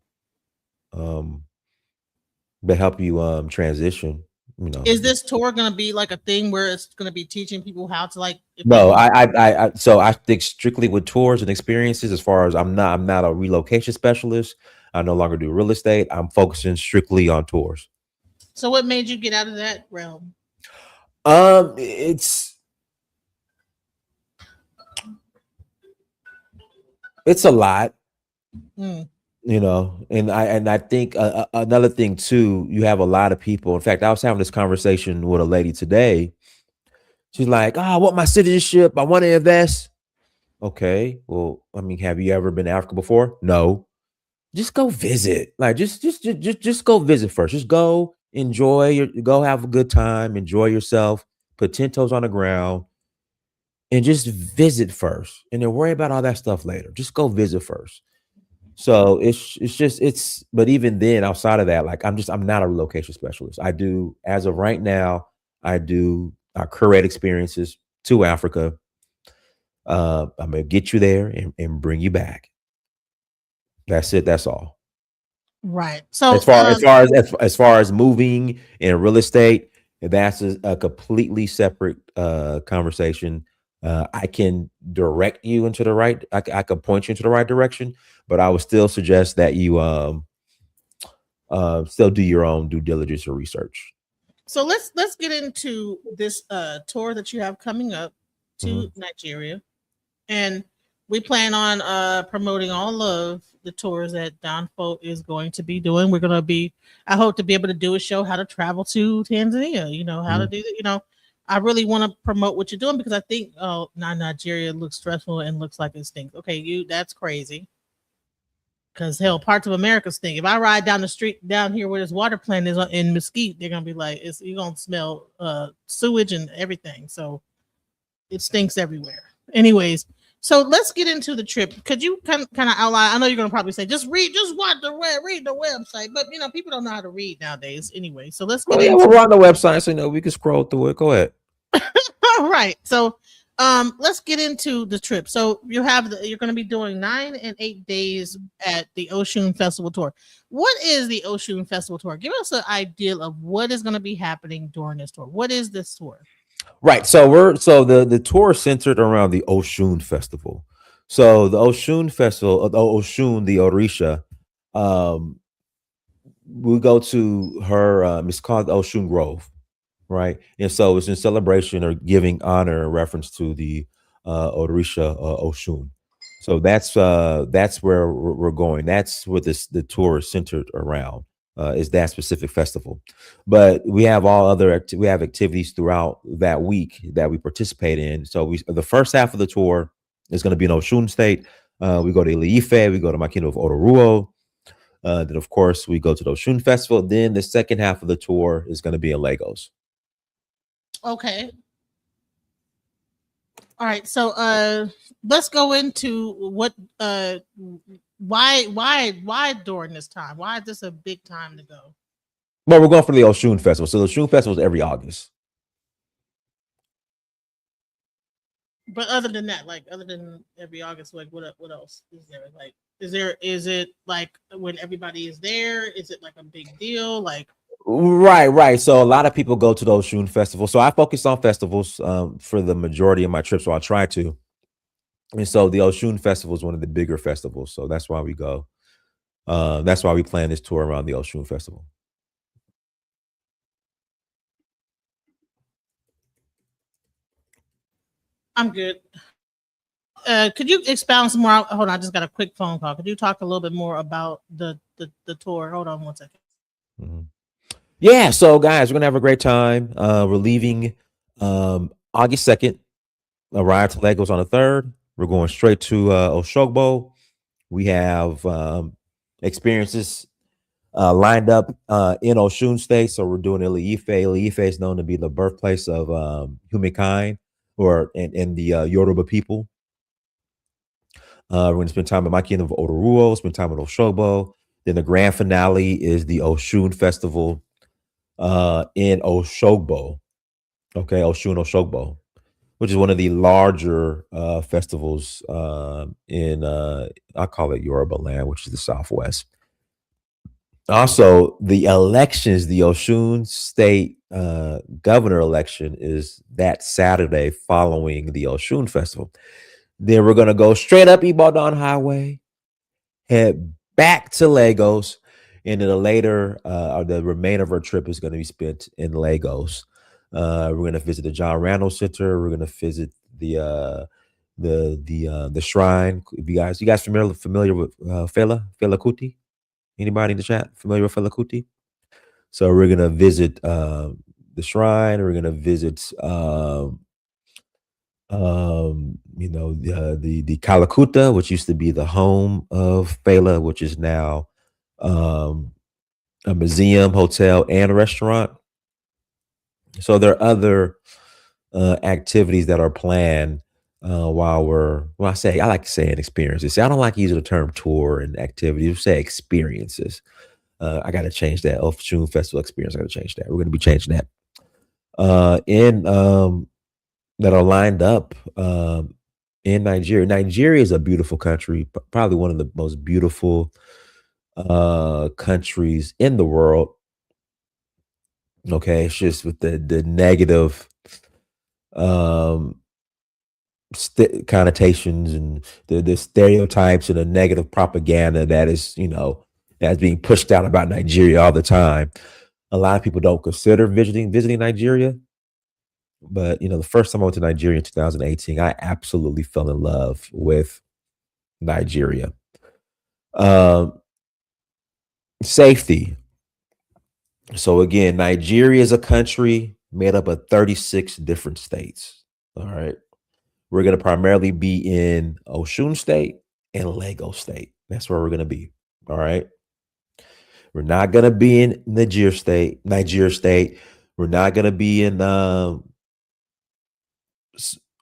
um that help you transition. Is this tour going to be like a thing where it's going to be teaching people how to like? No, so I stick strictly with tours and experiences. As far as I'm not a relocation specialist. I no longer do real estate. I'm focusing strictly on tours. So what made you get out of that realm? It's a lot. Mm. And I think another thing too, you have a lot of people. In fact, I was having this conversation with a lady today. She's like, "Oh, I want my citizenship. I want to invest." Okay, well, I mean, have you ever been to Africa before? No. Just go visit. Like, just go visit first. Just go go have a good time, enjoy yourself, put 10 toes on the ground, and just visit first. And then worry about all that stuff later. Just go visit first. So but even then, outside of that, like I'm not a relocation specialist. As of right now, I curate experiences to Africa. I'm gonna get you there and bring you back. That's it. That's all. Right. So As far as moving in real estate, that's a completely separate conversation. I can direct you into the right. I can point you into the right direction, but I would still suggest that you still do your own due diligence or research. So let's get into this tour that you have coming up to Nigeria, and we plan on promoting all of the tours that Don Folk is going to be doing. I hope to be able to do a show how to travel to Tanzania, how to do that, I really want to promote what you're doing because I think, Nigeria looks stressful and looks like it stinks. Okay, that's crazy. Because hell, parts of America stink. If I ride down the street down here where this water plant is in Mesquite, they're gonna be like, you're gonna smell sewage and everything. So it stinks everywhere. Anyways, so let's get into the trip. Could you kind of outline? I know you're gonna probably say just read the website, but people don't know how to read nowadays anyway. So let's get into we're on the website, so we can scroll through it. Go ahead. All right. So let's get into the trip. So you're going to be doing 9 and 8 days at the Oshun Festival Tour. What is the Oshun Festival Tour? Give us an idea of what is going to be happening during this tour. What is this tour? Right. So the tour is centered around the Oshun Festival. So the Oshun Festival, the Oshun, the Orisha, we go to her. It's called Ocean Grove, right? And so it's in celebration or giving honor in reference to the Odorisha Oshun. So that's where we're going. That's what the tour is centered around. Is that specific festival, but we have all other we have activities throughout that week that we participate in. So we the first half of the tour is going to be in Oshun State. We go to Ilife, we go to Makino of Otoruo. Then of course we go to the Oshun Festival. Then the second half of the tour is going to be in Lagos. Okay. All right. So let's go into what why during this time? Why is this a big time to go? Well, we're going for the Oshun Festival. So the Oshun Festival is every August. But other than that, like other than every August, like what else is there? Like is it like when everybody is there? Is it like a big deal? Like Right, right. So a lot of people go to those Oshun festivals. So I focus on festivals for the majority of my trips, so I try to. And so the Oshun Festival is one of the bigger festivals. So that's why we go. That's why we plan this tour around the Oshun Festival. I'm good. Could you expound some more? Hold on, I just got a quick phone call. Could you talk a little bit more about the tour? Hold on one second. Mhm. Yeah, so guys, we're gonna have a great time. We're leaving August 2nd, arrive to Lagos on the 3rd. We're going straight to Oshogbo. We have experiences lined up in Oshun State. So we're doing Ilife. Ilife is known to be the birthplace of humankind or in the Yoruba people. We're going to spend time at Maki of Otoruo, spend time at Oshogbo. Then the grand finale is the Oshun Festival in Oshogbo. Okay, Oshun Oshogbo, which is one of the larger festivals in, I call it Yoruba land, which is the Southwest. Also, the elections, the Oshun State governor election is that Saturday following the Oshun Festival. Then we're going to go straight up Ibadan Highway, head back to Lagos, and then or the remainder of our trip is going to be spent in Lagos. We're going to visit the John Randall Center. We're going to visit the shrine. If you guys familiar with Fela Kuti? Anybody in the chat familiar with Fela Kuti? So we're gonna visit the shrine. We're gonna visit the Kalakuta, which used to be the home of Fela, which is now um, a museum, hotel, and restaurant. So there are other activities that are planned while I like saying experiences. See, I don't like using the term tour and activities. We say experiences. I got to change that. June Festival experience. I got to change that. We're going to be changing that. In that are lined up in Nigeria. Nigeria is a beautiful country, probably one of the most beautiful countries in the world. Okay, it's just with the negative um connotations and the stereotypes and the negative propaganda that is that's being pushed out about Nigeria all the time. A lot of people don't consider visiting Nigeria, but the first time I went to Nigeria in 2018, I absolutely fell in love with Nigeria. Um, Safety. So again, Nigeria is a country made up of 36 different states. All right. We're going to primarily be in Oshun State and Lagos State. That's where we're going to be. All right. We're not going to be in Niger State. We're not going to be in some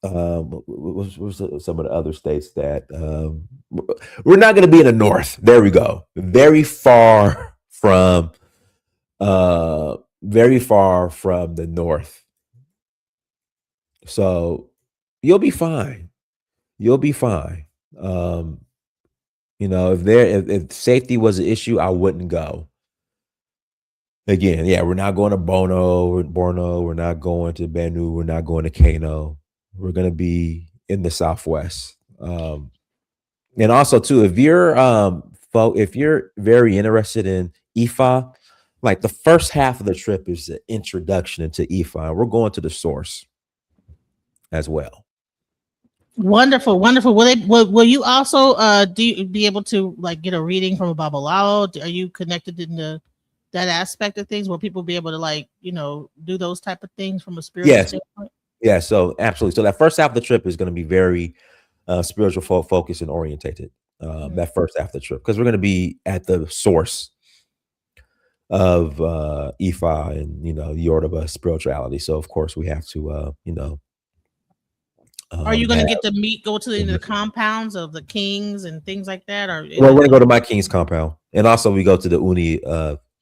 of the other states that we're not going to be in the north. There we go. Very far from the north. So you'll be fine. You'll be fine. If safety was an issue, I wouldn't go. Again, yeah, we're not going to Borno, we're not going to Benue, we're not going to Kano. We're going to be in the Southwest. And also too, if you're very interested in Ifa. Like the first half of the trip is the introduction into Ifa. We're going to the source as well. Wonderful, wonderful. Will you also be able to like get a reading from a Babalao? Are you connected in that aspect of things? Will people be able to like do those type of things from a spiritual Yes. standpoint? Yeah. So absolutely. So that first half of the trip is going to be very spiritual focused and orientated. Mhm. That first half of the trip, because we're going to be at the source of Ifa and Yoruba spirituality. So of course we have to Are you going to have. get to go to the compounds of the kings and things like that? Or Well, we're going to go to my king's compound, and also we go to the Uni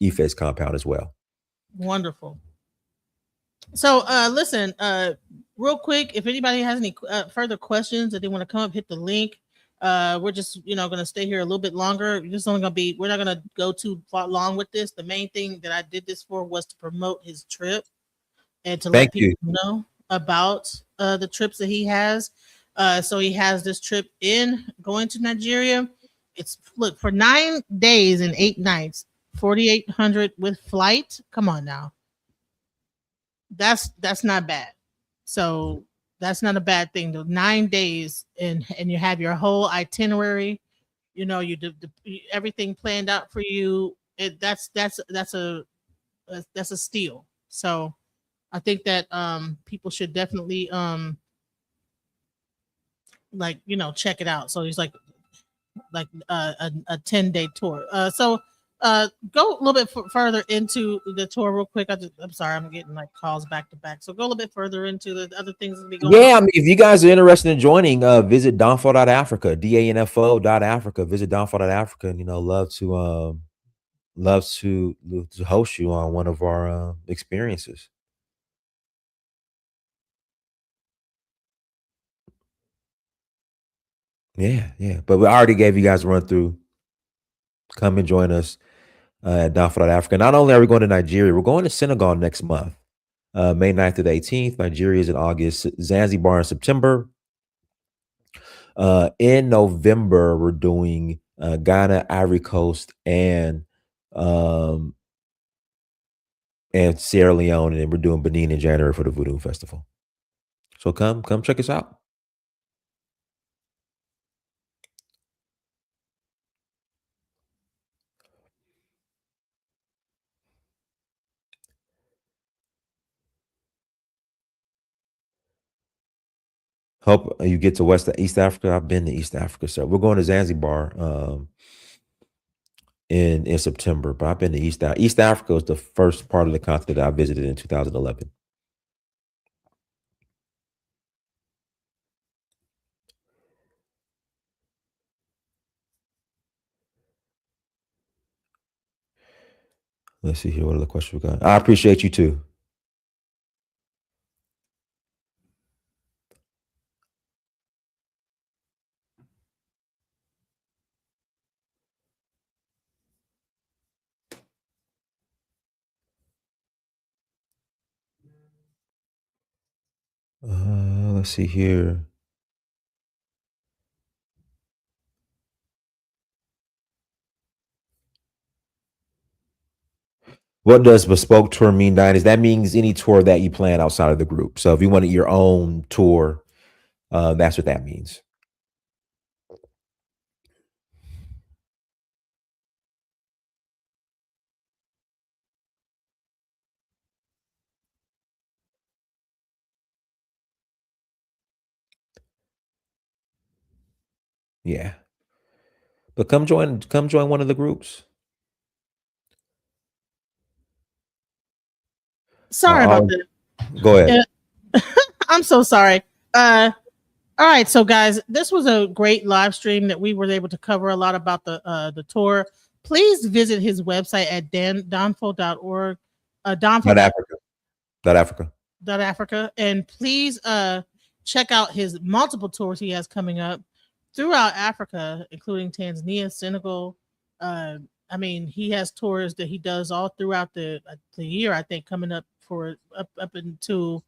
Ife's compound as well. Wonderful. So listen, real quick, if anybody has any further questions that they want to come up, hit the link. We're just gonna stay here a little bit longer. We're not gonna go too far long with this. The main thing that I did this for was to promote his trip and to let Thank you. people know about the trips that he has. So he has this trip in going to Nigeria. It's for 9 days and 8 nights, 4,800 with flight. Come on now, that's not bad. So that's not a bad thing. The 9 days and you have your whole itinerary. You do everything planned out for you. That's a steal. So I think that people should definitely check it out. So he's like a 10-day tour. So go a little bit further into the tour real quick. I'm sorry, I'm getting like calls back to back. So go a little bit further into the other things that be going Yeah, on. I mean, if you guys are interested in joining, visit Danfo.Africa, DANFO.Africa. Visit Danfo.Africa, and love to host you on one of our experiences. Yeah, yeah. But we already gave you guys a run through. Come and join us at Danfo.Africa. Not only are we going to Nigeria, we're going to Senegal next month, May 9th to the 18th. Nigeria is in August. Zanzibar in September. In November, we're doing Ghana, Ivory Coast, um, and Sierra Leone, and then we're doing Benin in January for the Voodoo Festival. So come check us out. Hope you get to East Africa. I've been to East Africa, so we're going to Zanzibar in September. But I've been to East Africa was the first part of the continent I visited in 2011. Let's see here. What other questions we got? I appreciate you too. Let's see here. What does bespoke tour mean, Dynast? That means any tour that you plan outside of the group. So if you wanted your own tour, that's what that means. Yeah. But come join one of the groups. Sorry about I'll that. go ahead. I'm so sorry. All right, so guys, this was a great live stream that we were able to cover a lot about the tour. Please visit his website at donfo.org, Not Africa. Not Africa. Africa, and please check out his multiple tours he has coming up throughout Africa, including Tanzania, Senegal. I mean, he has tours that he does all throughout the year. I think coming up for up into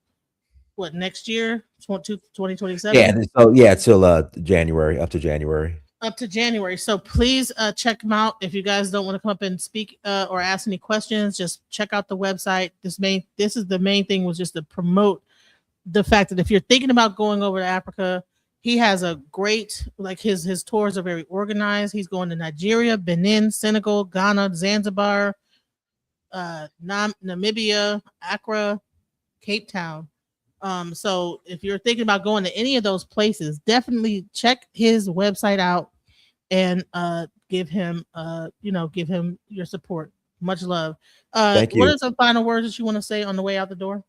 what next year, 2027. Yeah. So yeah, till January, up to January. up to January. So please check them out. If you guys don't want to come up and speak or ask any questions, just check out the website. This is the main thing, was just to promote the fact that if you're thinking about going over to Africa, he has a great, like his tours are very organized. He's going to Nigeria, Benin, Senegal, Ghana, Zanzibar, Namibia, Accra, Cape Town. So if you're thinking about going to any of those places, definitely check his website out and give him your support. Much love. Thank you. What are some final words that you want to say on the way out the door?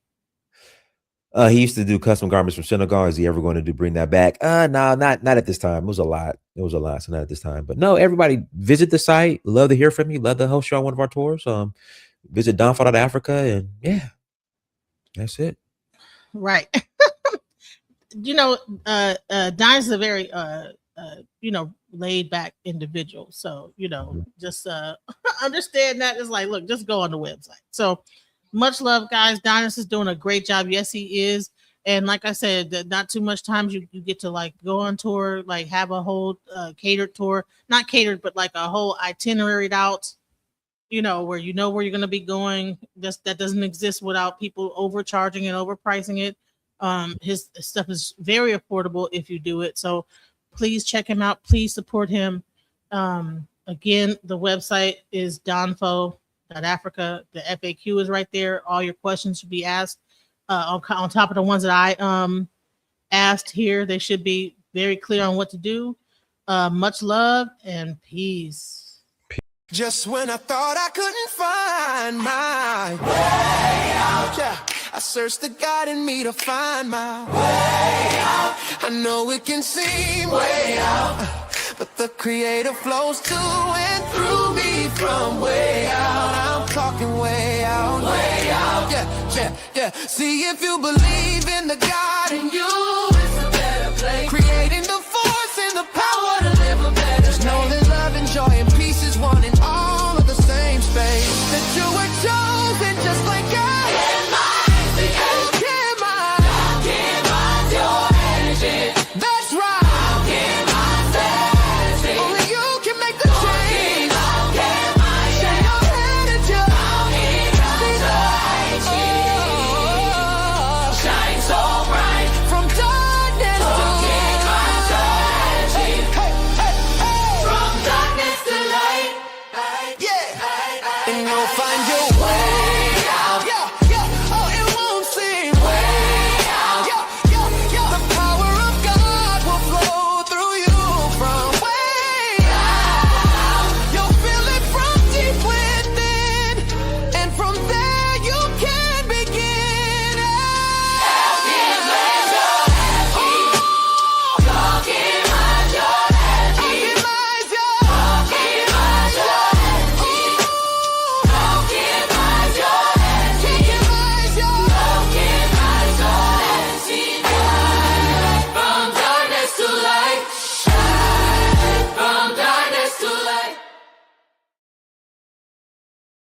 He used to do custom garments from Senegal. Is he ever going to bring that back? No, not at this time. It was a lot. So not at this time. But no, everybody visit the site. Love to hear from you. Love to host you on one of our tours. Visit Africa, and yeah, that's it. Right. Dynast is a very laid back individual. So, just understand that. It's like, look, just go on the website. So much love, guys. Dynast is doing a great job. Yes, he is. And like I said, not too much times you get to like go on tour, like have a whole catered tour, not catered, but like a whole itineraried out, where you're going to be going. That doesn't exist without people overcharging and overpricing it. His stuff is very affordable if you do it. So please check him out. Please support him. Again, the website is donfo.africa. The FAQ is right there. All your questions should be asked on top of the ones that I asked here. They should be very clear on what to do. Much love and peace. Just when I thought I couldn't find my way out, yeah, I searched the God in me to find my way out. I know it can seem way out, but the Creator flows to and through me from way out. I'm talking way out, yeah. See, if you believe in the God in you, it's a better place.